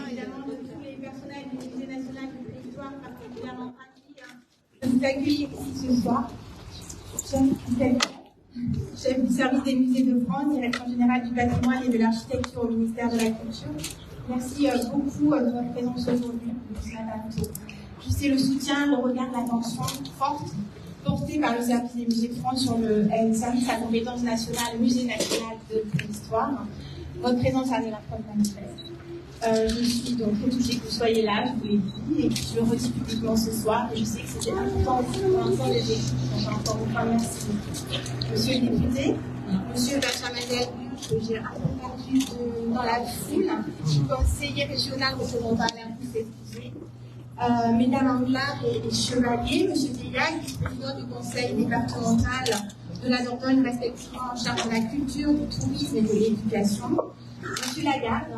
Évidemment, de tous les personnels du Musée national du Préhistoire, particulièrement ravis de vous accueillir ici ce soir. Chef du service des musées de France, direction générale du patrimoine et de l'architecture au ministère de la Culture. Merci beaucoup de votre présence aujourd'hui, ce matin tôt. Je sais le soutien, le regard, l'attention forte portée par le service des musées de France sur le service à compétence nationale, Musée national de préhistoire. Votre présence a été la preuve manifeste. Je suis donc très touchée que vous soyez là, je vous l'ai dit, et je le redis publiquement ce soir, et je sais que c'était important aussi pour l'ensemble des équipes, donc encore une fois, merci. Monsieur le député, monsieur Benjamin Delbuch, que j'ai un peu perdu dans la foule, conseiller régional représentant l'impôt s'excuser, mesdames Anglard et Chevalier, monsieur Vieillard, vice-président du conseil départemental de la Dordogne, respectivement en charge de la culture, du tourisme et de l'éducation, monsieur Lagarde,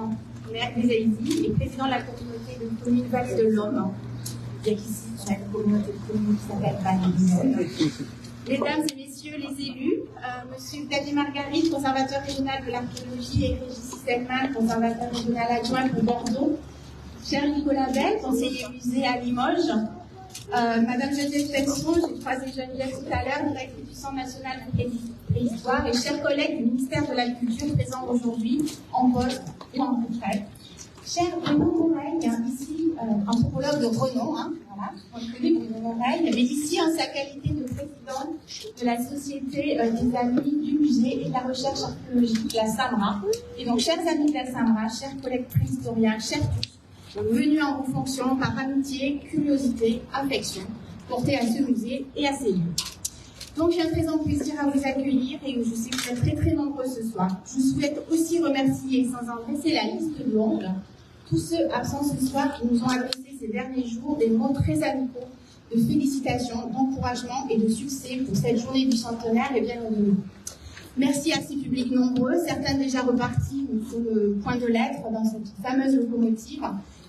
maire des Haïti et président de la communauté de communes Vallée de l'Homme. Il y a ici une communauté de communes qui s'appelle Vallée de l'Homme. Mesdames et messieurs les élus, monsieur David Marguerite, conservateur régional de l'archéologie, et Régis Selman, conservateur régional adjoint pour Bordeaux, cher Nicolas Bell, conseiller musée à Limoges, madame Geneviève Penson, j'ai croisé Geneviève tout à l'heure, directrice du Centre national de préhistoire, et chers collègues du ministère de la Culture présents aujourd'hui en poste et en retraite. Cher Bruno Moreille, ici, anthropologue de renom, voilà, on le connaît Bruno Moreille, mais ici en sa qualité de présidente de la Société des Amis du Musée et de la Recherche Archéologique, la SAMRA. Et donc, chers amis de la SAMRA, chers collègues préhistoriens, chers tous, venus en vos fonctions par amitié, curiosité, affection, portée à ce musée et à ses lieux. Donc, j'ai un très grand plaisir à vous accueillir et je sais que vous êtes très très nombreux ce soir. Je souhaite aussi remercier, sans en dresser la liste longue, tous ceux absents ce soir qui nous ont adressé ces derniers jours des mots très amicaux de félicitations, d'encouragement et de succès pour cette journée du centenaire et bien au-delà. Merci à ces publics nombreux, certains déjà repartis sur le point de l'être dans cette fameuse locomotive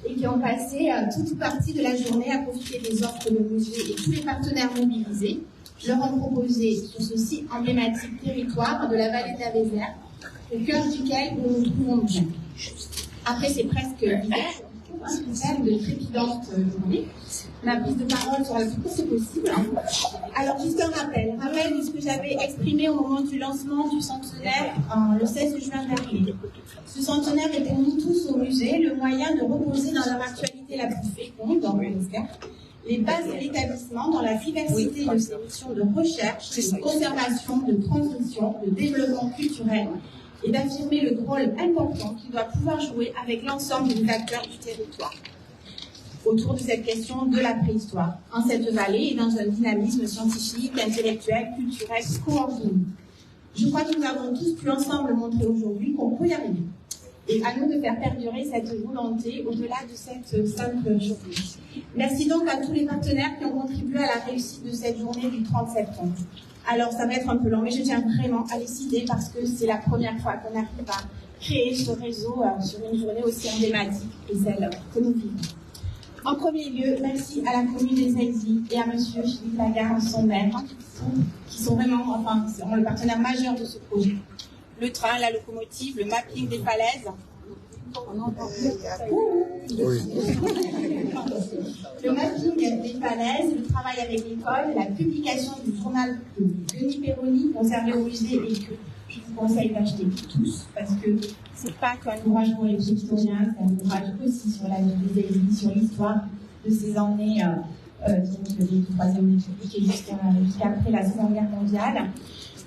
et qui ont passé toute partie de la journée à profiter des offres de musée et tous les partenaires mobilisés leur ont proposé sur ce site emblématique territoire de la vallée de la Vézère, au cœur duquel nous nous trouvons bien. Après ces presque de trépidantes journées, ma prise de parole sera le plus courte possible. Alors, juste un rappel de ce que j'avais exprimé au moment du lancement du centenaire le 16 juin dernier. Ce centenaire est pour nous tous au musée le moyen de reposer dans leur actualité la plus féconde dans le ministère les bases de l'établissement dans la diversité de ses missions de recherche, de conservation, de transmission, de développement culturel et d'affirmer le rôle important qu'il doit pouvoir jouer avec l'ensemble des acteurs du territoire autour de cette question de la préhistoire, en cette vallée et dans un dynamisme scientifique, intellectuel, culturel, coordonné. Je crois que nous avons tous pu ensemble montrer aujourd'hui qu'on peut y arriver. Et à nous de faire perdurer cette volonté au-delà de cette simple journée. Merci donc à tous les partenaires qui ont contribué à la réussite de cette journée du 30 septembre. Alors, ça va être un peu long, mais je tiens vraiment à les citer parce que c'est la première fois qu'on arrive à créer ce réseau sur une journée aussi emblématique que celle que nous vivons. En premier lieu, merci à la commune des Haïti et à monsieur Philippe Lagarde, son maire, qui sont vraiment, le partenaire majeur de ce projet. Le train, la locomotive, le mapping des falaises. Le mapping des falaises, le travail avec l'école, la publication du journal de Denis Perroni conservé au musée et que je vous conseille d'acheter tous parce que c'est pas qu'un ouvrage pour les historiens, c'est un ouvrage aussi sur la vie des Haïti, sur l'histoire de ces années du Troisième République et jusqu'après la Seconde Guerre mondiale.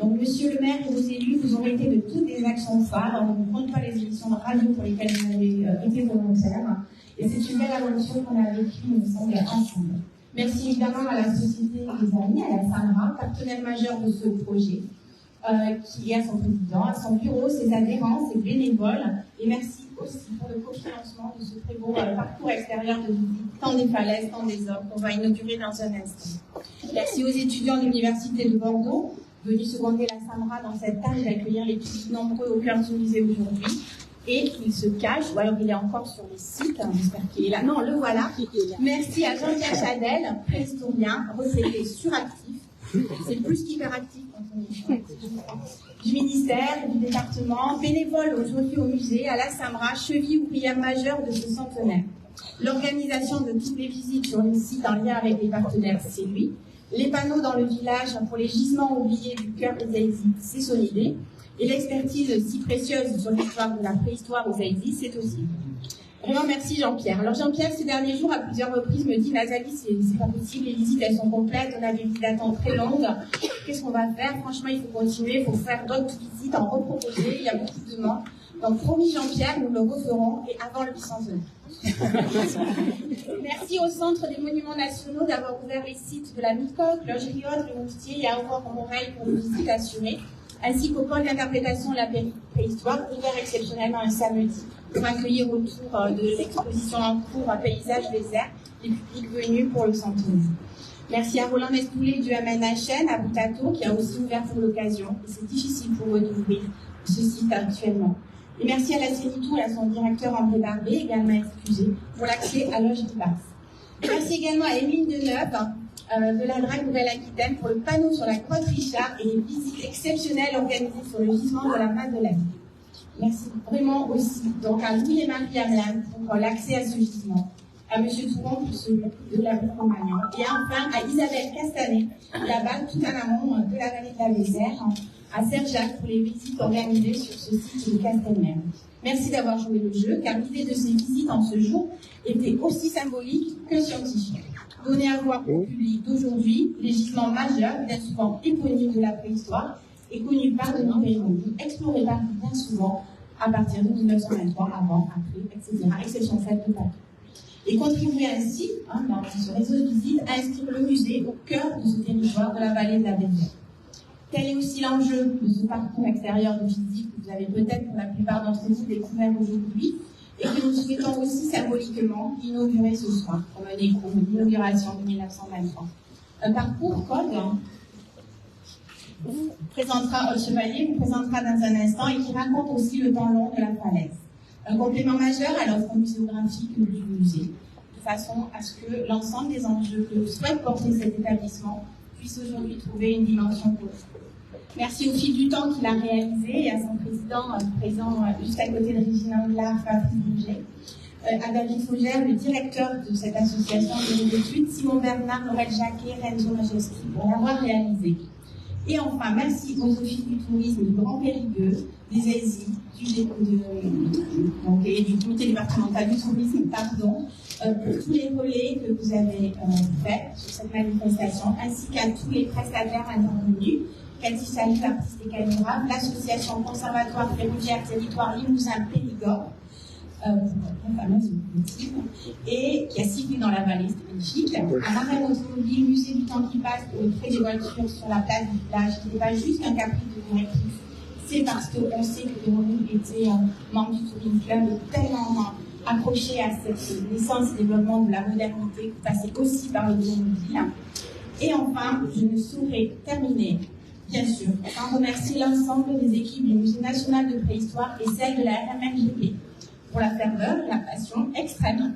Donc, monsieur le maire et vos élus, vous aurez été de toutes les actions phares. On ne compte pas les émissions de radio pour lesquelles vous avez été volontaires. Et c'est une belle aventure qu'on a vécue, il me semble, ensemble. Merci évidemment à la Société des Amis, à la SAMRA, partenaire majeur de ce projet, qui est à son président, à son bureau, ses adhérents, ses bénévoles. Et merci aussi pour le cofinancement de ce très beau parcours extérieur de visite, tant des falaises, tant des hommes, qu'on va inaugurer dans un instant. Merci aux étudiants de l'Université de Bordeaux, venus seconder la SAMRA dans cette tâche d'accueillir les publics nombreux au cœur du musée aujourd'hui. Et il se cache, ou alors il est encore sur les sites, j'espère qu'il est là. Non, le voilà. Merci à Jean-Pierre Chadel, préhistorien, retraité suractif, C'est plus qu'hyperactif quand on est du ministère, du département, bénévole aujourd'hui au musée, à la SAMRA, cheville ouvrière majeure de ce centenaire. L'organisation de toutes les visites sur le site en lien avec les partenaires, c'est lui. Les panneaux dans le village pour les gisements oubliés du cœur des Zaïdis, c'est son idée. Et l'expertise si précieuse sur l'histoire de la préhistoire aux Zaïdis, c'est aussi lui. Vraiment, merci Jean-Pierre. Alors Jean-Pierre, ces derniers jours, à plusieurs reprises, me dit « Nathalie, c'est pas possible, les visites, elles sont complètes, on a des visites d'attente très longues. Qu'est-ce qu'on va faire? Franchement, il faut continuer, il faut faire d'autres visites, en reproposer, il y a beaucoup de demandes. Donc, promis Jean-Pierre, nous le referons, et avant le bicentenaire. » Merci au Centre des Monuments Nationaux d'avoir ouvert les sites de la Micoque, Loge-Riot, le Moutier et à Aurore-Montréal pour une visite assurée, ainsi qu'au pôle d'interprétation de la préhistoire, ouvert exceptionnellement un samedi, pour accueillir autour de l'exposition en cours à Paysage Désert les publics venus pour le centenaire. Merci à Roland Mestoulet du MNHN à Boutato qui a aussi ouvert pour l'occasion. Et c'est difficile pour eux d'ouvrir ce site actuellement. Et merci à la Sénitou et à son directeur André Barbé, également excusé, pour l'accès à Loge du Basse. Merci également à Émile Deneuve de la DRAC Nouvelle-Aquitaine pour le panneau sur la Côte Richard et les visites exceptionnelles organisées sur le gisement de la Madeleine. Merci vraiment aussi donc à Louis et Marie Ariane pour l'accès à ce gisement, à M. Touron pour celui de la Cro-Magnon, et enfin à Isabelle Castanet, là-bas tout en amont de la vallée de la Vézère, à Serre-Jacques pour les visites organisées sur ce site de Castelmer. Merci d'avoir joué le jeu, car l'idée de ces visites en ce jour était aussi symbolique que scientifique. Donner à voir au public d'aujourd'hui les gisements majeurs, bien souvent éponymes de la préhistoire, et connus par de nombreux pays, explorés par bien souvent à partir de 1923, avant, après, etc., exception faite de Paris. Et contribuer ainsi, dans ce réseau de visites, à inscrire le musée au cœur de ce territoire de la vallée de la Vézère. Tel est aussi l'enjeu de ce parcours extérieur de visite que vous avez peut-être pour la plupart d'entre vous découvert aujourd'hui et que nous souhaitons aussi symboliquement inaugurer ce soir, comme un écho de l'inauguration de 1923. Un parcours code vous présentera au chevalier, vous présentera dans un instant et qui raconte aussi le temps long de la falaise. Un complément majeur à l'offre muséographique du musée, de façon à ce que l'ensemble des enjeux que souhaite porter cet établissement puisse aujourd'hui trouver une dimension politique. Merci au fil du temps qu'il a réalisé et à son président, présent juste à côté de Régine Anglard, Patrick Bouget, à David Faugère, le directeur de cette association de études, Simon Bernard, Laurel Jacquet, Renzo Majeski, pour l'avoir réalisé. Et enfin, merci aux offices du tourisme du Grand Périgueux, des ESI, et du comité départemental du tourisme, pardon, pour tous les relais que vous avez faits sur cette manifestation, ainsi qu'à tous les prestataires intervenus, Cathy Salut, artiste et caméra, l'association Conservatoire Ferroviaire Territoire Limousin-Périgord, pour la fameuse politique, et qui a sifflé dans la vallée, c'est magnifique. Un arrêt automobile, musée du temps qui passe pour le prêt des voitures sur la place du village, qui n'est pas juste un caprice de directrice, c'est parce qu'on sait que Véronique était membre du Touring Club, tellement accroché à cette naissance et développement de la modernité qui passait aussi par l'automobile. Et enfin, je ne saurais terminer, bien sûr, sans remercier l'ensemble des équipes du Musée national de préhistoire et celles de la RMNGP pour la ferveur et la passion extrême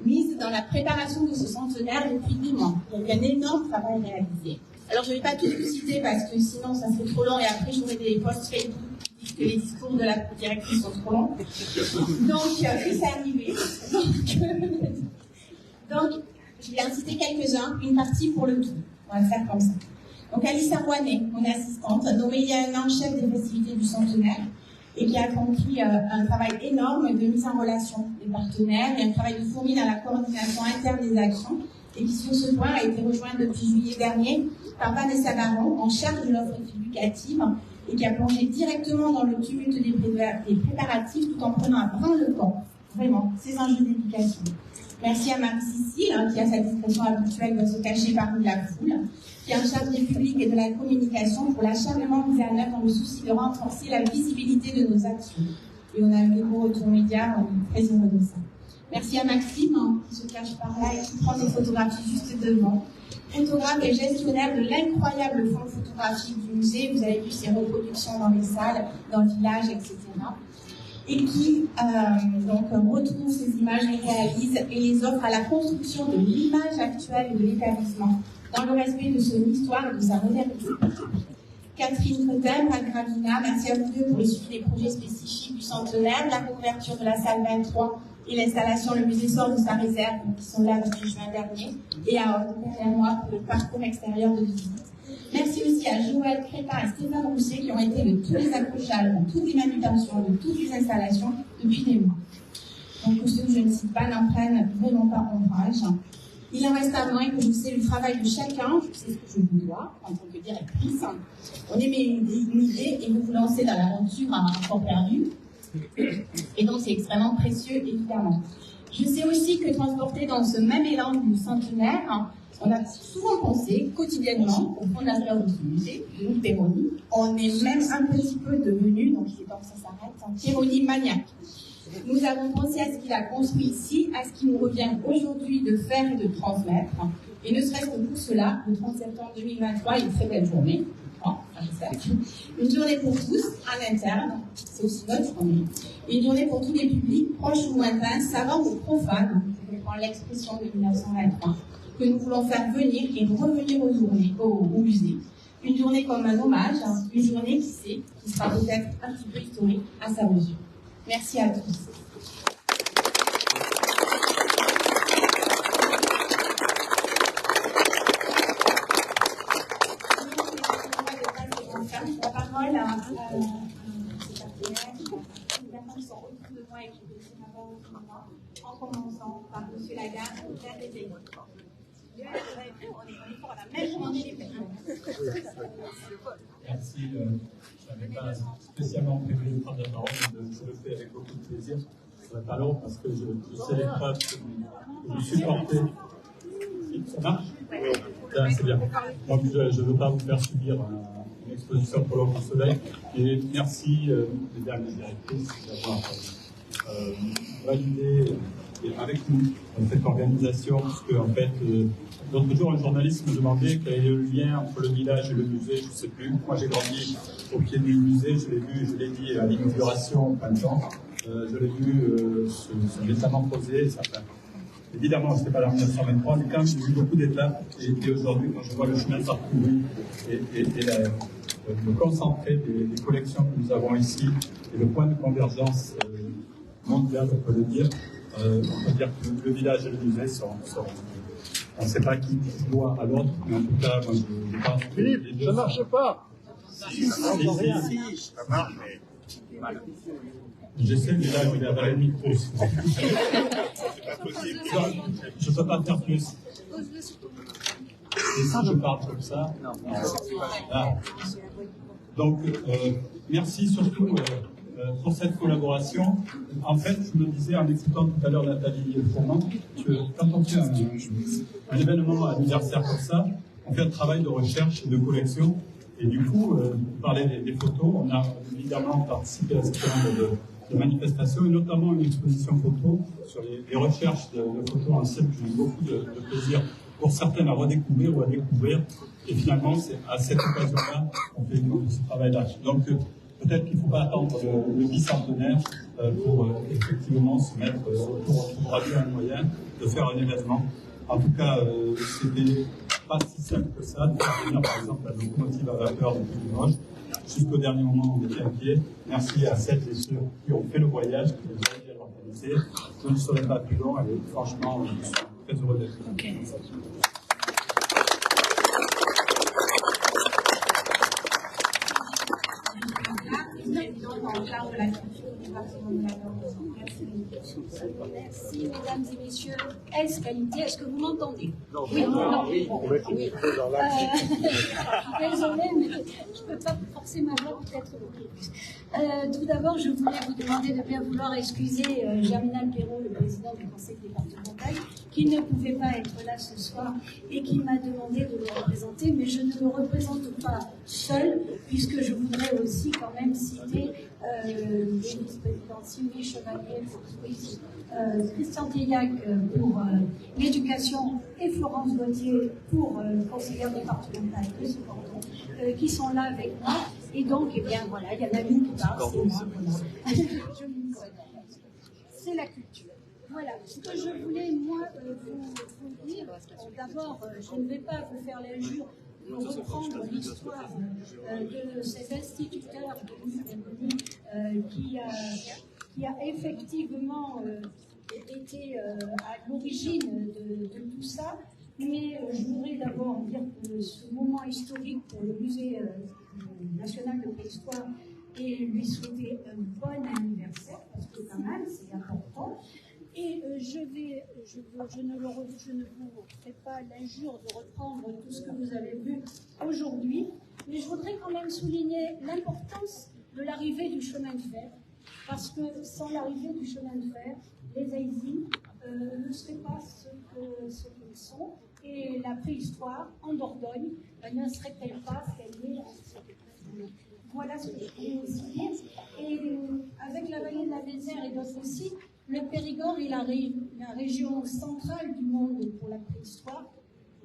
mise dans la préparation de ce centenaire depuis 10 mois. Il y a un énorme travail réalisé. Alors, je ne vais pas tous vous citer parce que sinon, ça serait trop long et après, j'aurai des posts Facebook qui disent que les discours de la directrice sont trop longs. Donc, c'est arrivé. Donc, je vais en citer quelques-uns, une partie pour le tout. On va le faire comme ça. Donc, Alice Rouanet, mon assistante, nommée il y a un an chef des festivités du centenaire, et qui a accompli un travail énorme de mise en relation des partenaires et un travail de fourmi dans la coordination interne des actions, et qui, sur ce point, a été rejointe depuis juillet dernier par Vanessa Baron, en charge de l'offre éducative, et qui a plongé directement dans le tumulte des préparatifs tout en prenant à bras le corps, vraiment, ces enjeux d'éducation. Merci à Marie-Cécile, qui a sa discrétion habituelle de se cacher parmi la foule, qui est en charge des publics et de la communication pour l'acharnement mis en œuvre dans le souci de renforcer la visibilité de nos actions. Et on a eu des beaux retours médias, on est très heureux de ça. Merci à Maxime, qui se cache par là et qui prend des photographies juste devant. Photographe et gestionnaire de l'incroyable fonds photographique du musée. Vous avez vu ses reproductions dans les salles, dans le village, etc. Et qui donc retrouve ces images, les réalise et les offre à la construction de l'image actuelle de l'établissement dans le respect de son histoire et de sa modernité. Catherine Cotem, Anne Gravina, merci à vous deux pour le suivi des projets spécifiques du centenaire, la réouverture de la salle 23 et l'installation Le Musée sort de sa réserve, qui sont là depuis juin dernier, et à derrière moi pour le parcours extérieur de visite. Merci aussi à Joël Crétin et Stéphane Rousset qui ont été de tous les accrochages, de toutes les manutentions, de toutes les installations depuis des mois. Donc pour ceux que je ne cite pas, n'en prennent vraiment pas ombrage. Il en reste un moins que je sais le travail de chacun, je sais ce que je vous dois en tant que directrice. On émet une idée et vous vous lancez dans l'aventure à un temps perdu. Et donc c'est extrêmement précieux, évidemment. Je sais aussi que transporté dans ce même élan du centenaire, on a souvent pensé quotidiennement au fondateur de ce musée, Louis Perroni. On est même un petit peu devenu, donc il est temps que ça s'arrête, un Perroni maniaque. Nous avons pensé à ce qu'il a construit ici, à ce qu'il nous revient aujourd'hui de faire et de transmettre. Et ne serait-ce que pour cela, le 30 septembre 2023 est une très belle journée. Une journée pour tous, en interne, c'est aussi notre journée. Et une journée pour tous les publics, proches ou lointains, savants ou profanes, je reprends l'expression de 1923, que nous voulons faire venir et revenir au musée. Une journée comme un hommage, une journée qui sera peut-être un petit peu historique à sa mesure. Merci à tous. La parole à les personnes qui sont autour de moi et qui veulent ma parole autour de moi, en commençant par M. Lagarde, Pierre Réveillé. On est pour la même journée. Merci. Je n'avais pas spécialement prévu de prendre la parole, mais je le fais avec beaucoup de plaisir. Je ne serai pas long parce que je sais les preuves que vous supportez. Ça marche? C'est bien. Donc je ne veux pas vous faire subir une exposition pour l'ombre du soleil. Et merci, mesdames les directrices, d'avoir validé avec nous cette organisation, parce qu'en fait, l'autre jour, un journaliste me demandait quel est le lien entre le village et le musée, je ne sais plus. Moi, j'ai grandi au pied du musée, je l'ai vu, je l'ai dit à l'inauguration au printemps, je l'ai vu se récemment posé, ça fait. Évidemment, ce n'était pas là en 1923, mais quand même, j'ai eu beaucoup d'étapes, et aujourd'hui, quand je vois le chemin parcouru et le concentré des collections que nous avons ici, et le point de convergence mondial, on peut le dire, on peut dire que le village et le musée sont on ne sait pas qui doit à l'autre, mais en tout cas, moi, je pense que... Philippe, ça ne marche pas. Si, ça marche, mais mal. J'essaie, mais là, je vais avaler le micro. C'est pas possible. Je ne peux pas faire plus. Et si je parle comme ça... Non. Ah. Donc, merci surtout pour cette collaboration. En fait, je me disais en écoutant tout à l'heure Nathalie Fourmand, que quand on fait un événement anniversaire comme ça, on fait un travail de recherche et de collection. Et du coup, vous parlez des photos, on a évidemment participé à ce genre de manifestation, et notamment une exposition photo sur les recherches de photos anciennes que j'ai eu beaucoup de plaisir pour certaines à redécouvrir ou à découvrir. Et finalement, c'est à cette occasion-là qu'on fait ce travail-là. Donc, peut-être qu'il ne faut pas attendre le bicentenaire pour effectivement se mettre autour. On trouvera bien un moyen de faire un événement. En tout cas, c'était pas si simple que ça de faire venir, par exemple, la locomotive à vapeur depuis Limoges. Jusqu'au dernier moment, on était inquiets. Merci à celles et ceux qui ont fait le voyage, qui les ont aidés à l'organiser. Je ne serai pas plus long, et franchement, je suis très heureux d'être là. Okay. Merci, mesdames et messieurs. Est-ce qualité? Est-ce que vous m'entendez? Oui, oui. Désolée, mais je ne peux pas forcer ma voix peut-être beaucoup plus. Tout d'abord, je voulais vous demander de bien vouloir excuser Germinal Perrault, le président du conseil départemental, qui ne pouvait pas être là ce soir et qui m'a demandé de le représenter, mais je ne le représente pas seul, puisque je voudrais aussi quand même citer les vice-présidents Sylvie Chevalier pour Christian Teillac pour l'éducation et Florence Gauthier pour conseillère départementale de ce canton, qui sont là avec moi. Et donc, eh bien voilà, il y en a une qui parle, c'est moi. C'est la culture. Voilà, ce que je voulais, moi, vous dire, d'abord, je ne vais pas vous faire l'injure de reprendre l'histoire de cet instituteur qui a effectivement été à l'origine de tout ça, mais je voudrais d'abord dire que ce moment historique pour le Musée national de préhistoire et lui souhaiter un bon anniversaire, parce que quand même, c'est important. Et je ne vous ferai pas l'injure de reprendre tout ce que vous avez vu aujourd'hui, mais je voudrais quand même souligner l'importance de l'arrivée du chemin de fer, parce que sans l'arrivée du chemin de fer, les Aïzis ne seraient pas ce qu'ils sont, et la préhistoire en Dordogne ne serait-elle pas ce qu'elle est en cette. Voilà ce que je voulais aussi dire. Et avec la vallée de la Vézère et d'autres sites, le Périgord est la région centrale du monde pour la préhistoire.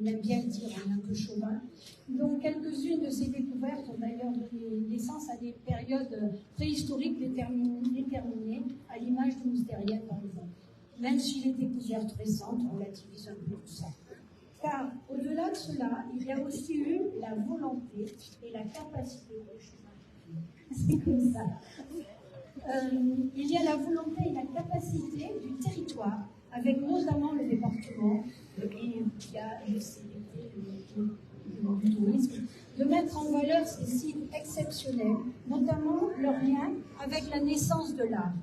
On aime bien le dire, on n'a que Chauvin. Donc, quelques-unes de ces découvertes ont d'ailleurs donné naissance à des périodes préhistoriques déterminées, à l'image du Moustérien, par exemple. Même si les découvertes récentes relativisent un peu tout ça. Car, au-delà de cela, il y a aussi eu la volonté et la capacité de Chauvin. C'est comme ça. Il y a la volonté et la capacité du territoire, avec notamment le département, et il y a le CDT, le tourisme, de mettre en valeur ces sites exceptionnels, notamment leur lien avec la naissance de l'art.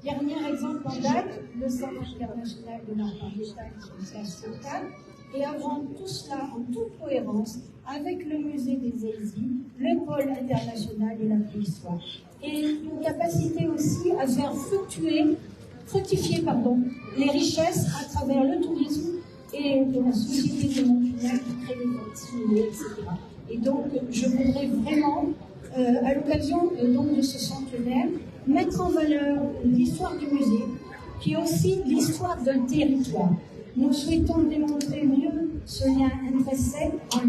Dernier exemple en date, le Centre international de l'art végétal qui se place local, et avant tout cela, en toute cohérence, avec le musée des Aïzis, le pôle international de la préhistoire. Et une capacité aussi à faire fructifier les richesses à travers le tourisme et de la société de Montpellier qui crée des activités, etc. Et donc, je voudrais vraiment, à l'occasion de ce centenaire, mettre en valeur l'histoire du musée, qui est aussi l'histoire d'un territoire. Nous souhaitons démontrer mieux ce lien intrinsèque entre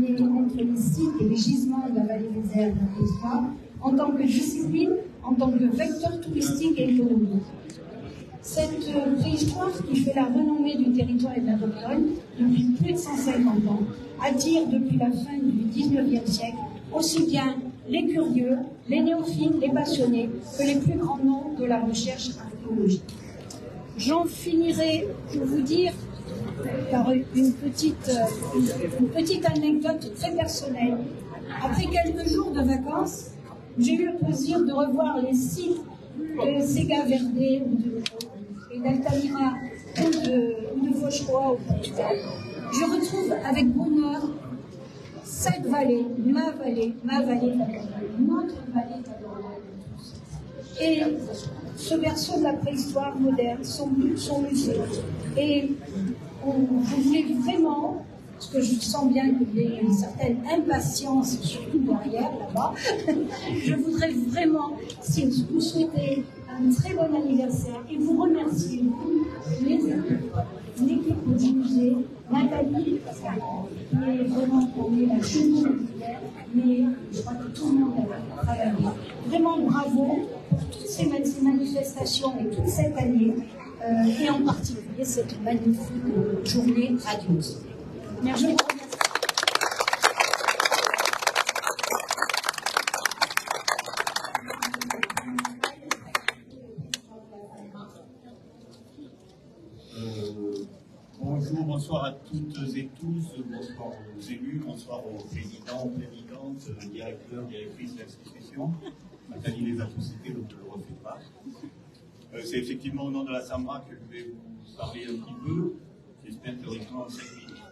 les sites et les gisements de la vallée des Airs de la préhistoire, en tant que discipline, en tant que vecteur touristique et économique. Cette préhistoire qui fait la renommée du territoire et de la Dordogne depuis plus de 150 ans attire depuis la fin du XIXe siècle aussi bien les curieux, les néophytes, les passionnés que les plus grands noms de la recherche archéologique. J'en finirai pour vous dire par une petite anecdote très personnelle. Après quelques jours de vacances, j'ai eu le plaisir de revoir les sites de Sega Verde et d'Altamira ou de Faucheroy au Portugal. Je retrouve avec bonheur cette vallée, ma vallée, notre vallée d'Adorable. Et ce berceau de la préhistoire moderne, son musée. Et je voulais vraiment, parce que je sens bien qu'il y a une certaine impatience, surtout derrière, là-bas, je voudrais vraiment, si vous souhaitez un très bon anniversaire, et vous remercier, vous, l'équipe du musée, Nathalie, qui est vraiment pour la cheville, mais je crois que tout le monde a travaillé. Vraiment bravo pour toutes ces manifestations et toute cette année, et en particulier cette magnifique journée radieuse. Merci. Bonjour, bonsoir à toutes et tous, bonsoir aux élus, bonsoir aux présidents, présidentes, directeurs, directrices d'institutions. Nathalie les a tous cités, donc je ne le refais pas. C'est effectivement au nom de la SAMRA que je vais vous parler un petit peu, j'espère théoriquement en 5 minutes.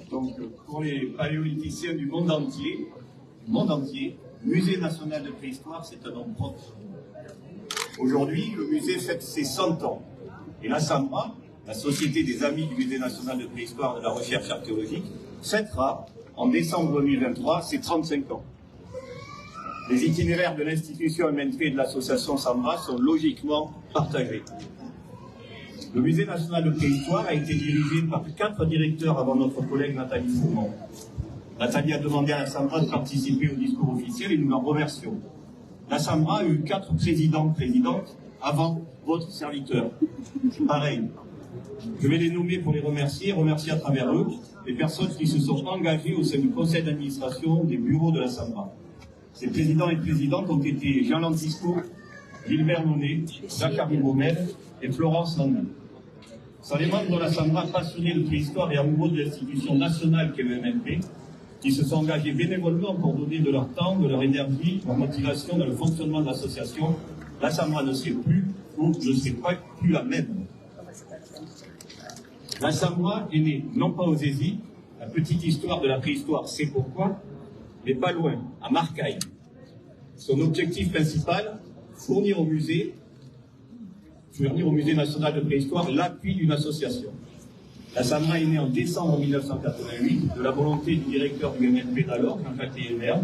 Donc, pour les paléolithiciens du monde entier, Musée national de préhistoire, c'est un nom propre. Aujourd'hui, le musée fête ses 100 ans. Et la SAMRA, la Société des Amis du Musée national de préhistoire et de la recherche archéologique, fêtera en décembre 2023 ses 35 ans. Les itinéraires de l'institution MNP et de l'association SAMRA sont logiquement partagés. Le Musée national de préhistoire a été dirigé par 4 directeurs avant notre collègue Nathalie Fourmont. Nathalie a demandé à la SAMRA de participer au discours officiel et nous l'en remercions. La SAMRA a eu 4 présidents-présidentes avant votre serviteur. Pareil. Je vais les nommer pour les remercier à travers eux les personnes qui se sont engagées au sein du conseil d'administration des bureaux de la SAMRA. Ces présidents et présidentes ont été Jean Lantisco, Gilbert Monet, Jacques Baumel et Florence Landy. Sans les membres de la SAMRA passionnés de préhistoire et amoureux de l'institution nationale qu'est le MNP, qui se sont engagés bénévolement pour donner de leur temps, de leur énergie, de leur motivation dans le fonctionnement de l'association, la SAMRA ne serait plus ou ne serait pas plus la même. La SAMRA est née non pas aux Zézis, la petite histoire de la préhistoire c'est pourquoi, mais pas loin, à Marcaille. Son objectif principal, fournir au musée national de préhistoire l'appui d'une association. La SAMRA est née en décembre 1988 de la volonté du directeur du MNP d'alors, Jean-Jacques Hébert,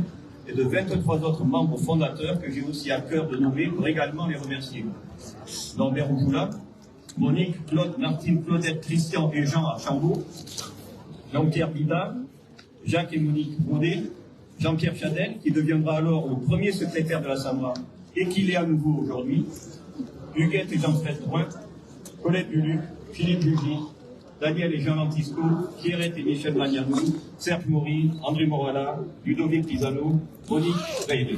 et de 23 autres membres fondateurs que j'ai aussi à cœur de nommer pour également les remercier. Norbert Oujoula, Monique, Claude, Martine, Claudette, Christian et Jean à Chambaud, Jean-Pierre Bida, Jacques et Monique Baudet, Jean-Pierre Chadel, qui deviendra alors le premier secrétaire de la SAMRA et qui l'est à nouveau aujourd'hui, Huguette et Jean-Fred Drouin, Colette Duluc, Philippe Bugy, Daniel et Jean Lantisco, Pierrette et Michel Magnanou, Serge Maury, André Morala, Ludovic Pisano, Monique Bayré.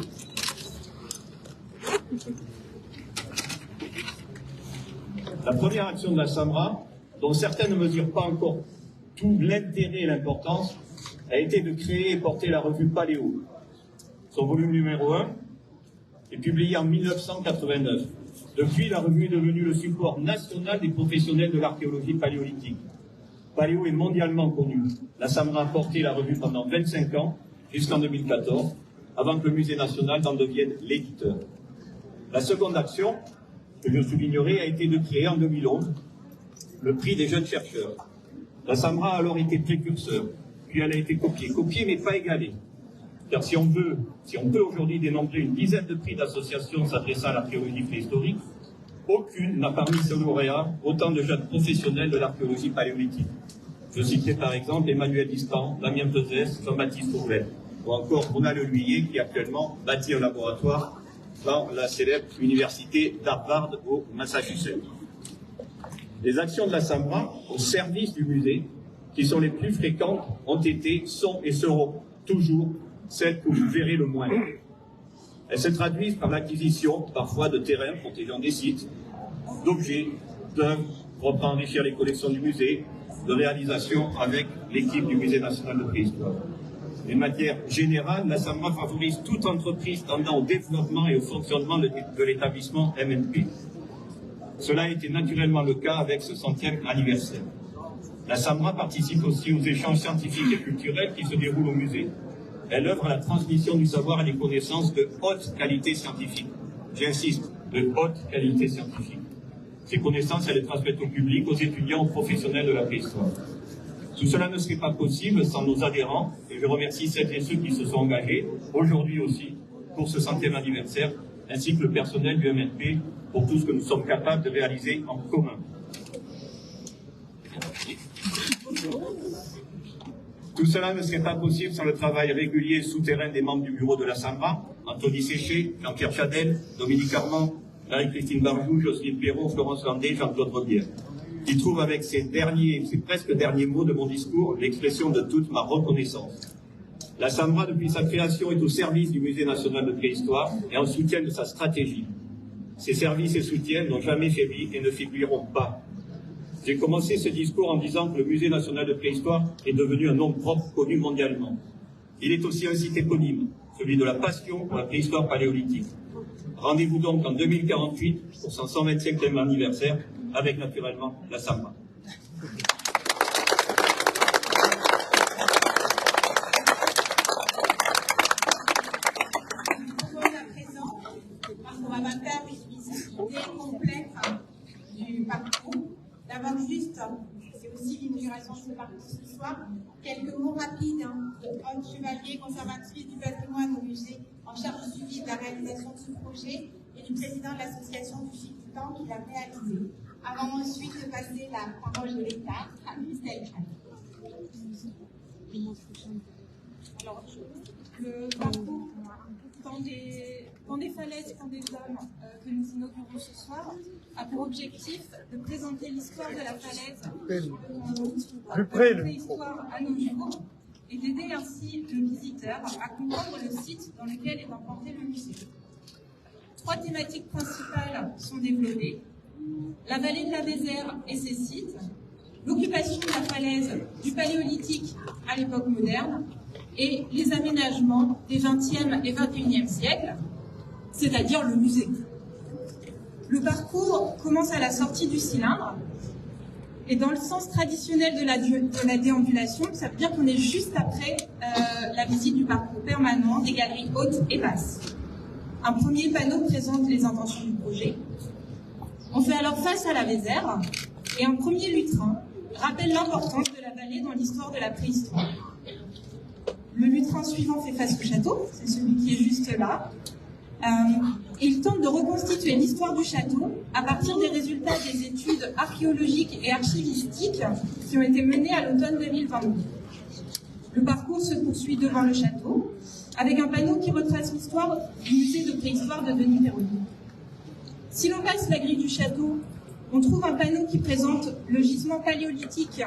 La première action de la SAMRA, dont certains ne mesurent pas encore tout l'intérêt et l'importance, a été de créer et porter la revue Paléo. Son volume numéro 1 est publié en 1989. Depuis, la revue est devenue le support national des professionnels de l'archéologie paléolithique. Paléo est mondialement connu. La SAMRA a porté la revue pendant 25 ans, jusqu'en 2014, avant que le Musée national en devienne l'éditeur. La seconde action, que je soulignerai, a été de créer en 2011 le prix des jeunes chercheurs. La SAMRA a alors été précurseur, puis elle a été copiée mais pas égalée. Car si on peut aujourd'hui dénombrer une dizaine de prix d'associations s'adressant à l'archéologie préhistorique, aucune n'a parmi ses lauréats autant de jeunes professionnels de l'archéologie paléolithique. Je citerai par exemple Emmanuel Distan, Damien Pesès, Jean-Baptiste Ourlet, ou encore Bruna Leluyer qui actuellement bâtit un laboratoire dans la célèbre université d'Harvard au Massachusetts. Les actions de la SAMRA au service du musée, qui sont les plus fréquentes, ont été, sont et seront toujours celles que vous verrez le moins. Elles se traduisent par l'acquisition, parfois de terrains protégeant des sites, d'objets, d'œuvres, pour enrichir les collections du musée, de réalisation avec l'équipe du Musée national de préhistoire. De manière générale, la SAMRA favorise toute entreprise tendant au développement et au fonctionnement de l'établissement MNP. Cela a été naturellement le cas avec ce 100e anniversaire. La SAMRA participe aussi aux échanges scientifiques et culturels qui se déroulent au musée. Elle œuvre à la transmission du savoir et des connaissances de haute qualité scientifique. J'insiste, de haute qualité scientifique. Ces connaissances, elles les transmettent au public, aux étudiants, aux professionnels de la préhistoire. Tout cela ne serait pas possible sans nos adhérents, et je remercie celles et ceux qui se sont engagés, aujourd'hui aussi, pour ce 100e anniversaire, ainsi que le personnel du MNP, pour tout ce que nous sommes capables de réaliser en commun. Tout cela ne serait pas possible sans le travail régulier et souterrain des membres du bureau de la SAMRA, Anthony Séché, Jean-Pierre Chadel, Dominique Armand, Marie-Christine Barjou, Jocelyne Perrault, Florence Landé, Jean-Claude Robière, qui trouvent avec ces presque derniers mots de mon discours l'expression de toute ma reconnaissance. La SAMRA, depuis sa création, est au service du Musée national de préhistoire et en soutien de sa stratégie. Ces services et soutiens n'ont jamais faibli et ne faibliront pas. J'ai commencé ce discours en disant que le Musée national de préhistoire est devenu un nom propre connu mondialement. Il est aussi un site éponyme, celui de la passion pour la préhistoire paléolithique. Rendez-vous donc en 2048 pour son 125e anniversaire avec naturellement la SAMRA. On va pas faire une visite complète du parcours. D'abord juste, c'est aussi l'inauguration de ce parcours ce soir, quelques mots rapides de Aude Chevalier, conservatrice du patrimoine au musée, en charge du suivi de la réalisation de ce projet, et du président de l'association du fil du temps qui l'a réalisé. Avant ensuite de passer la parole de l'État à Christelle Chal. Alors, le parcours Pont des falaises, Pont des hommes, que nous inaugurons ce soir, a pour objectif de présenter l'histoire de la falaise de l'histoire à nos jours et d'aider ainsi le visiteur à comprendre le site dans lequel est implanté le musée. 3 thématiques principales sont développées: la vallée de la Vézère et ses sites, l'occupation de la falaise du Paléolithique à l'époque moderne et les aménagements des 20e et 21e siècles, c'est-à-dire le musée. Le parcours commence à la sortie du cylindre et dans le sens traditionnel de la déambulation, ça veut dire qu'on est juste après la visite du parcours permanent des galeries hautes et basses. Un premier panneau présente les intentions du projet. On fait alors face à la Vézère et un premier lutrin rappelle l'importance de la vallée dans l'histoire de la préhistoire. Le lutrin suivant fait face au château, c'est celui qui est juste là. Et il tente de reconstituer l'histoire du château à partir des résultats des études archéologiques et archivistiques qui ont été menées à l'automne 2022. Le parcours se poursuit devant le château avec un panneau qui retrace l'histoire du musée de préhistoire de Denis Perronnet. Si l'on passe la grille du château, on trouve un panneau qui présente le gisement paléolithique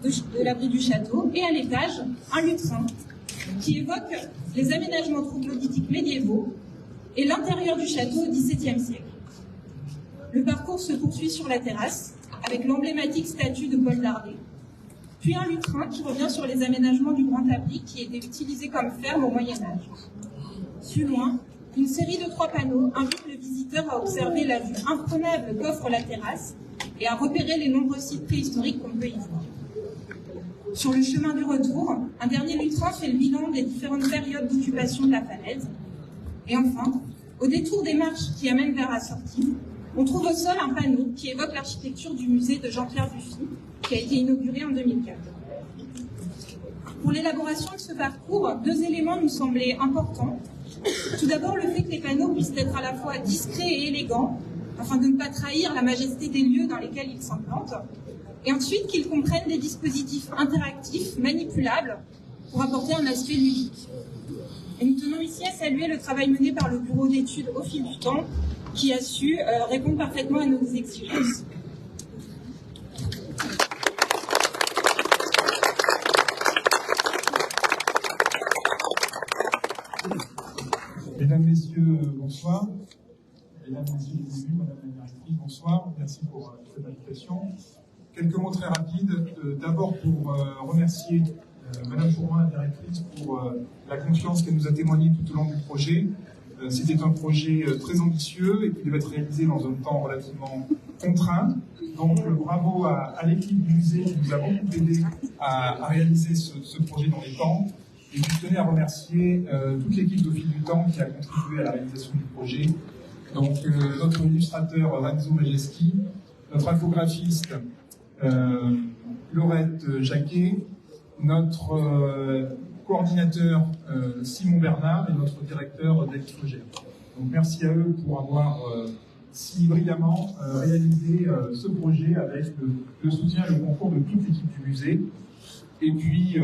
de l'abri du château et à l'étage, un lutrin qui évoque les aménagements troglodytiques médiévaux et l'intérieur du château au XVIIe siècle. Le parcours se poursuit sur la terrasse avec l'emblématique statue de Paul Dardet, puis un lutrin qui revient sur les aménagements du Grand Abri qui était utilisé comme ferme au Moyen-Âge. Plus loin, une série de 3 panneaux invite le visiteur à observer la vue imprenable qu'offre la terrasse et à repérer les nombreux sites préhistoriques qu'on peut y voir. Sur le chemin du retour, un dernier lutrin fait le bilan des différentes périodes d'occupation de la falaise. Et enfin, au détour des marches qui amènent vers la sortie, on trouve au sol un panneau qui évoque l'architecture du musée de Jean-Pierre Dufy, qui a été inauguré en 2004. Pour l'élaboration de ce parcours, 2 éléments nous semblaient importants. Tout d'abord, le fait que les panneaux puissent être à la fois discrets et élégants, afin de ne pas trahir la majesté des lieux dans lesquels ils s'implantent. Et ensuite, qu'ils comprennent des dispositifs interactifs, manipulables, pour apporter un aspect ludique. Et nous tenons ici à saluer le travail mené par le bureau d'études au fil du temps, qui a su répondre parfaitement à nos exigences. Mesdames, Messieurs, bonsoir. Mesdames, Messieurs les élus, Madame la Directrice, bonsoir. Merci pour cette invitation. Quelques mots très rapides. D'abord pour remercier Madame Fourmin, la Directrice, pour la confiance qu'elle nous a témoignée tout au long du projet. C'était un projet très ambitieux et qui devait être réalisé dans un temps relativement contraint. Donc bravo à l'équipe du musée qui nous a beaucoup aidé à réaliser ce projet dans les temps. Et je tenais à remercier toute l'équipe d'Au fil du temps qui a contribué à la réalisation du projet. Donc notre illustrateur Renzo Majeski, notre infographiste Laurette Jacquet, notre coordinateur Simon Bernard et notre directeur David Fogère. Donc merci à eux pour avoir si brillamment réalisé ce projet avec le soutien et le concours de toute l'équipe du musée. Et puis,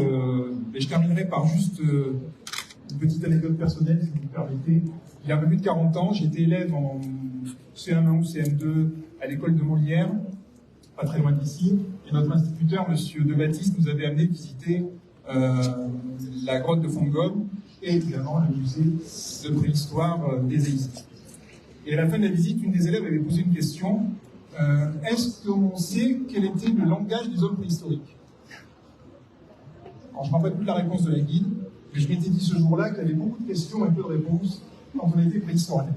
je terminerai par juste une petite anecdote personnelle, si vous me permettez. Il y a un peu plus de 40 ans, j'étais élève en CM1 ou CM2 à l'école de Molière, pas très loin d'ici, et notre instituteur, M. De Baptiste, nous avait amené visiter la grotte de Fongome et évidemment le musée de préhistoire des Égyptiens. Et à la fin de la visite, une des élèves avait posé une question. Est-ce qu'on sait quel était le langage des hommes préhistoriques? Alors, je ne me rappelle plus la réponse de la guide, mais je m'étais dit ce jour-là qu'il y avait beaucoup de questions et peu de réponses quand on était préhistorien.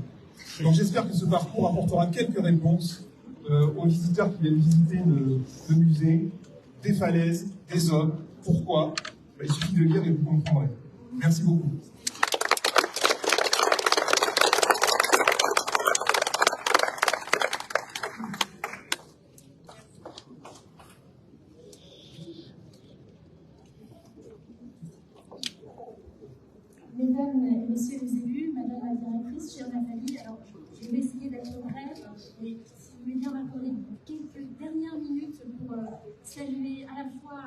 Donc j'espère que ce parcours apportera quelques réponses aux visiteurs qui viennent visiter le musée, des falaises, des hommes. Pourquoi? Il suffit de lire et vous comprendrez. Merci beaucoup. Mesdames et messieurs les élus, Madame la Directrice, chère Nathalie, alors je vais essayer d'être brève, et si vous voulez bien m'accorder quelques dernières minutes pour saluer à la fois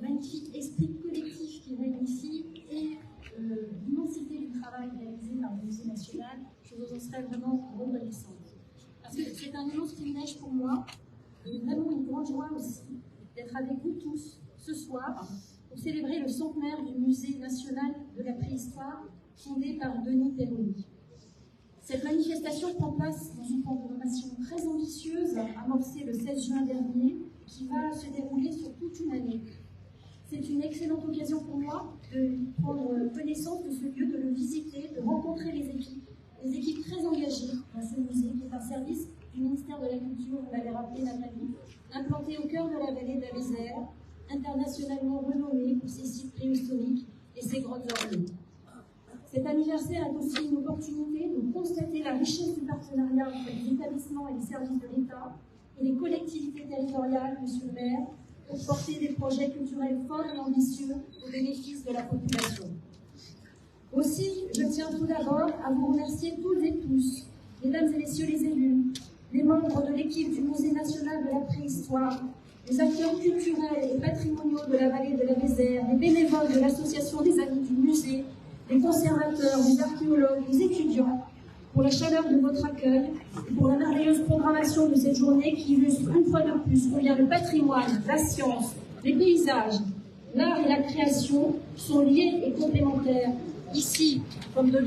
le magnifique esprit collectif qui règne ici et l'immensité du travail réalisé par le Musée nationale, je vous en serais vraiment reconnaissante. Parce que c'est un immense privilège pour moi, et vraiment une grande joie aussi, d'être avec vous tous ce soir pour célébrer le centenaire du Musée national de la préhistoire fondé par Denis Perroni. Cette manifestation prend place dans une programmation très ambitieuse, amorcée le 16 juin dernier, qui va se dérouler sur toute une année. C'est une excellente occasion pour moi de prendre connaissance de ce lieu, de le visiter, de rencontrer les équipes très engagées dans ce musée, qui est un service du ministère de la Culture, vous l'avez rappelé Nathalie, implanté au cœur de la vallée de la Vézère, internationalement renommé pour ses sites préhistoriques et ses grottes ornées. Cet anniversaire est aussi une opportunité de constater la richesse du partenariat entre les établissements et les services de l'État et les collectivités territoriales, monsieur le maire, pour porter des projets culturels forts et ambitieux au bénéfice de la population. Aussi, je tiens tout d'abord à vous remercier toutes et tous, mesdames et messieurs les élus, les membres de l'équipe du Musée national de la préhistoire, les acteurs culturels et patrimoniaux de la vallée de la Vézère, les bénévoles de l'association des amis du musée, les conservateurs, les archéologues, les étudiants, pour la chaleur de votre accueil et pour la merveilleuse programmation de cette journée qui illustre une fois de plus combien le patrimoine, la science, les paysages, l'art et la création sont liés et complémentaires, ici comme dans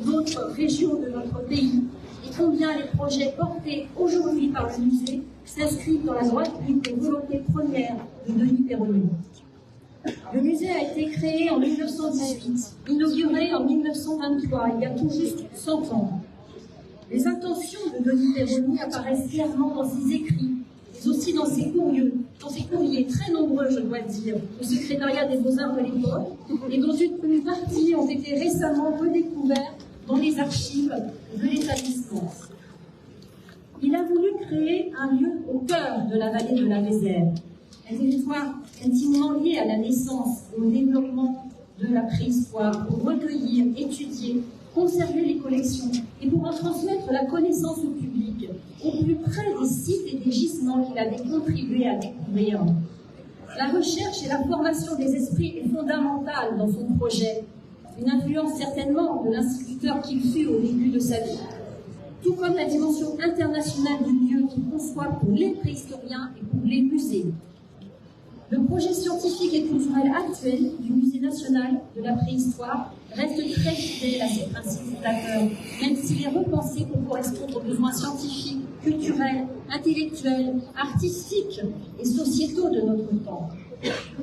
d'autres régions de notre pays, et combien les projets portés aujourd'hui par le musée s'inscrivent dans la droite ligne des volontés premières de Denis Perroni. Le musée a été créé en 1918, inauguré en 1923, il y a tout juste 100 ans. Les intentions de Denis Perroni apparaissent clairement dans ses écrits, mais aussi dans ses courriers très nombreux, je dois dire, au secrétariat des Beaux-Arts de l'époque, et dont une partie ont été récemment redécouvertes dans les archives de l'établissement. Il a voulu créer un lieu au cœur de la vallée de la Vézère, un territoire intimement lié à la naissance et au développement de la préhistoire, pour recueillir, étudier, conserver les collections et pour en transmettre la connaissance au public, au plus près des sites et des gisements qu'il avait contribué à découvrir. La recherche et la formation des esprits est fondamentale dans son projet, une influence certainement de l'instituteur qu'il fut au début de sa vie, tout comme la dimension internationale du lieu qu'il conçoit pour les préhistoriens et pour les musées. Le projet scientifique et culturel actuel du Musée national de la préhistoire reste très fidèle à ses principes fondateurs, même s'il est repensé pour correspondre aux besoins scientifiques, culturels, intellectuels, artistiques et sociétaux de notre temps.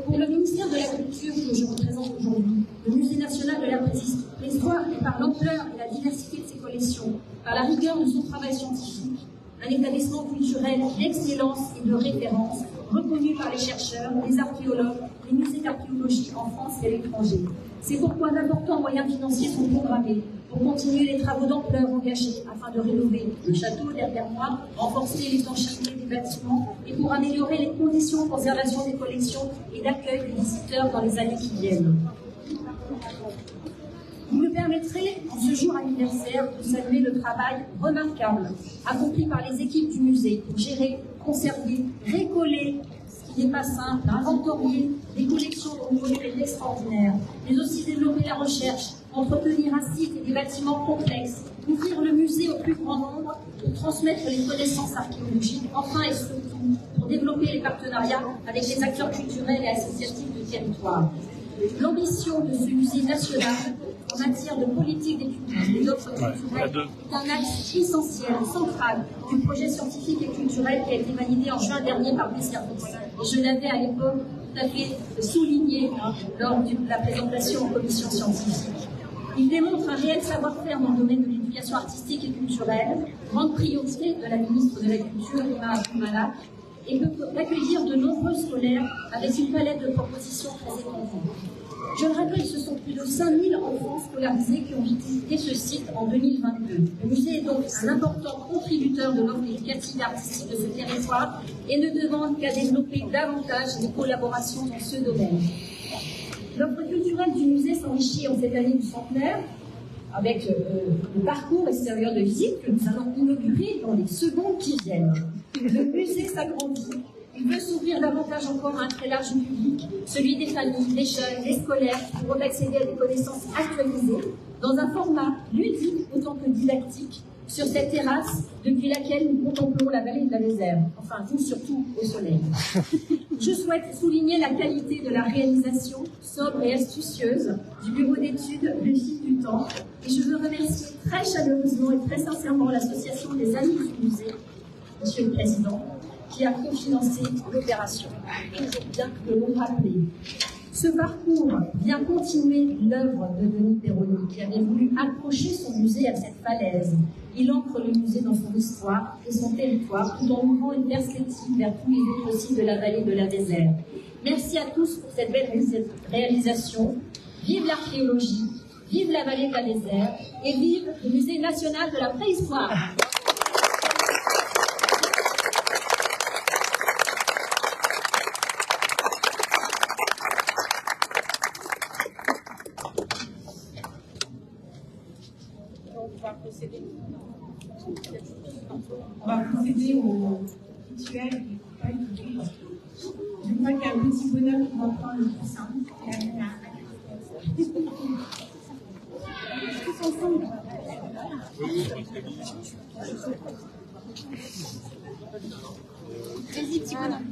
Pour le ministère de la Culture que je représente aujourd'hui, le Musée national de la préhistoire est par l'ampleur et la diversité de ses collections, par la rigueur de son travail scientifique, un établissement culturel d'excellence et de référence, reconnu par les chercheurs, les archéologues, les musées d'archéologie en France et à l'étranger. C'est pourquoi d'importants moyens financiers sont programmés pour continuer les travaux d'ampleur engagés afin de rénover le château derrière moi, renforcer l'étanchéité des bâtiments et pour améliorer les conditions de conservation des collections et d'accueil des visiteurs dans les années qui viennent. Vous me permettrez, en ce jour anniversaire, de saluer le travail remarquable accompli par les équipes du musée pour gérer, conserver, récoller, ce qui n'est pas simple, inventorier des collections dont le volume est extraordinaire, mais aussi développer la recherche, entretenir un site et des bâtiments complexes, ouvrir le musée au plus grand nombre pour transmettre les connaissances archéologiques, enfin et surtout pour développer les partenariats avec les acteurs culturels et associatifs du territoire. L'ambition de ce musée national en matière de politique et d'offres culturelles est un axe essentiel, central du projet scientifique et culturel qui a été validé en juin dernier par mes services. Et je l'avais à l'époque tout à fait souligné lors de la présentation en commission scientifique. Il démontre un réel savoir-faire dans le domaine de l'éducation artistique et culturelle, grande priorité de la ministre de la Culture, Rima Abdul-Malak, et peut accueillir de nombreux scolaires avec une palette de propositions très étendue. Je le rappelle, ce sont plus de 5000 enfants scolarisés qui ont visité ce site en 2022. Le musée est donc un important contributeur de l'offre éducative et artistique de ce territoire et ne demande qu'à développer davantage les collaborations dans ce domaine. L'offre culturelle du musée s'enrichit en cette année du centenaire avec le parcours extérieur de visite que nous allons inaugurer dans les secondes qui viennent. Le musée s'agrandit et Il veut s'ouvrir davantage encore à un très large public, celui des familles, des jeunes, des scolaires, qui pourront accéder à des connaissances actualisées dans un format ludique autant que didactique sur cette terrasse depuis laquelle nous contemplons la vallée de la Vézère. Enfin, vous surtout au soleil. Je souhaite souligner la qualité de la réalisation sobre et astucieuse du bureau d'études Le Fil du Temps et je veux remercier très chaleureusement et très sincèrement l'association des Amis du Musée, Monsieur le Président, qui a cofinancé l'opération. Toujours bien de le rappeler. Ce parcours vient continuer l'œuvre de Denis Perroni, qui avait voulu accrocher son musée à cette falaise. Il ancre le musée dans son histoire et son territoire, tout en ouvrant une perspective vers tous les autres sites de la vallée de la Vézère. Merci à tous pour cette belle réalisation. Vive l'archéologie, vive la vallée de la Vézère et vive le Musée national de la préhistoire. On va procéder au rituel. Je crois qu'il y a un petit bonhomme qui va prendre le coussin. Est-ce qu'ils sont ensemble? Vas-y, petit bonhomme.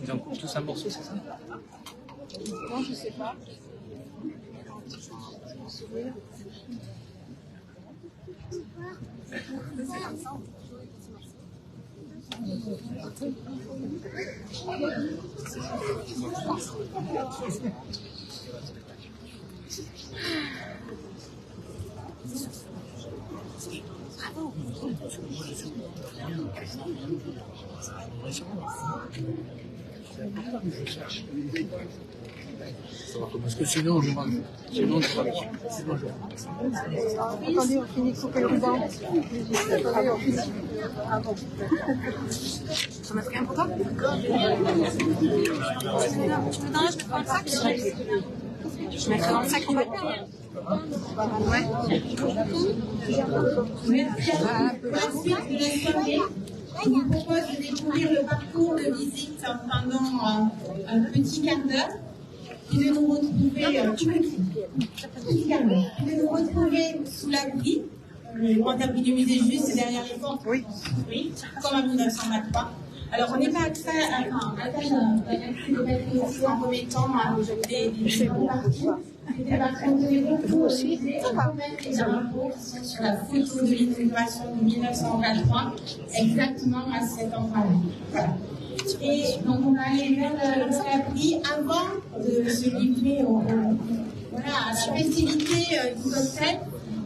Ils en coupent tous un morceau, c'est ça? Non, je sais pas. Parce que sinon, je mange. Sinon, je mange. Attendez, on finit de couper le ruban. Attendez, on finit. Ah bon. J'en mettrai un pour toi? Tu me donnes, je mettrai dans le sac? Je mettrai dans le sac en bas. Ouais. Pour la suite de la soirée, je vous propose de découvrir le parcours de visite pendant un petit quart d'heure et de nous retrouver sous l'abri. Le grand abri du musée juste derrière les portes. Oui. Oui, comme en 1923. Alors, on n'est pas à ça, en remettant des bons parcours. Vous aussi, les impôts qui sont sur la photo de l'inauguration de 1923, exactement à cet endroit-là. Voilà. Et donc, on va aller vers l'abri avant de se livrer à la festivité du cocktail.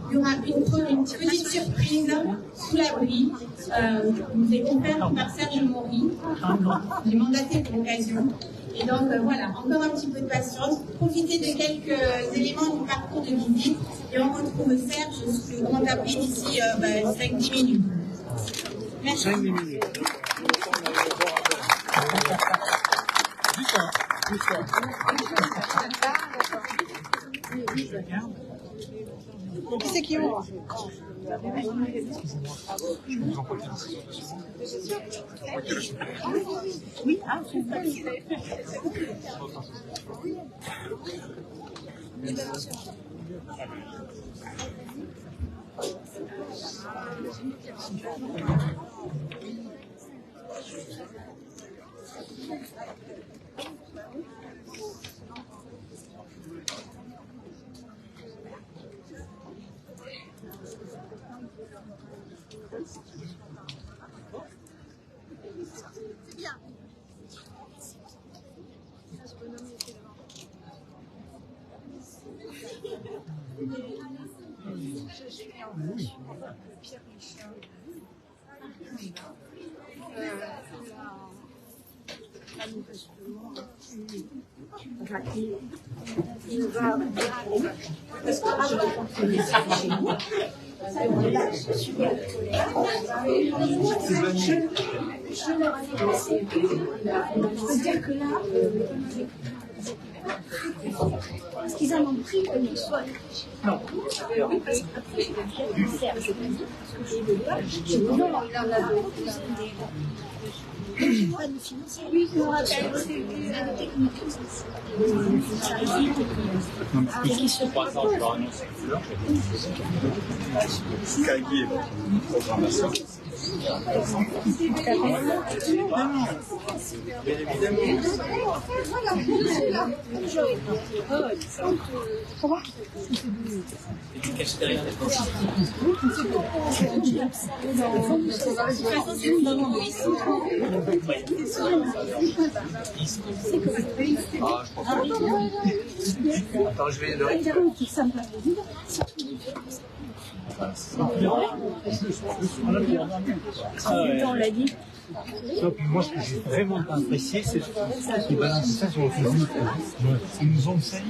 Il y aura une petite surprise sous l'abri, nous est offerte par Serge Maury. J'ai mandaté pour l'occasion. Et donc voilà, encore un petit peu de patience. Profitez de quelques éléments du parcours de visite et on retrouve Serge sous le grand abri d'ici 5-10 minutes. Merci. 5-10 minutes. Qui c'est qui ouvre? Oui, ah, c'est ça. manifestement raté. Il va parce que je vais continuer ça chez nous. Je suis bien je leur ai laissé. Je peux dire que là, parce qu'ils en ont pris une soit. Non. Après, il sert, je peux dire, parce que j'ai le pas. Non, il en a beaucoup. Oui, je me rappelle, c'est technique. Qui se passe en annonce couleur. Cahier, programmation. Attends, je vais le on l'a dit. Moi, ce que j'ai vraiment pas apprécié, c'est qu'ils balancent ça sur le Facebook. Ils nous ont sali.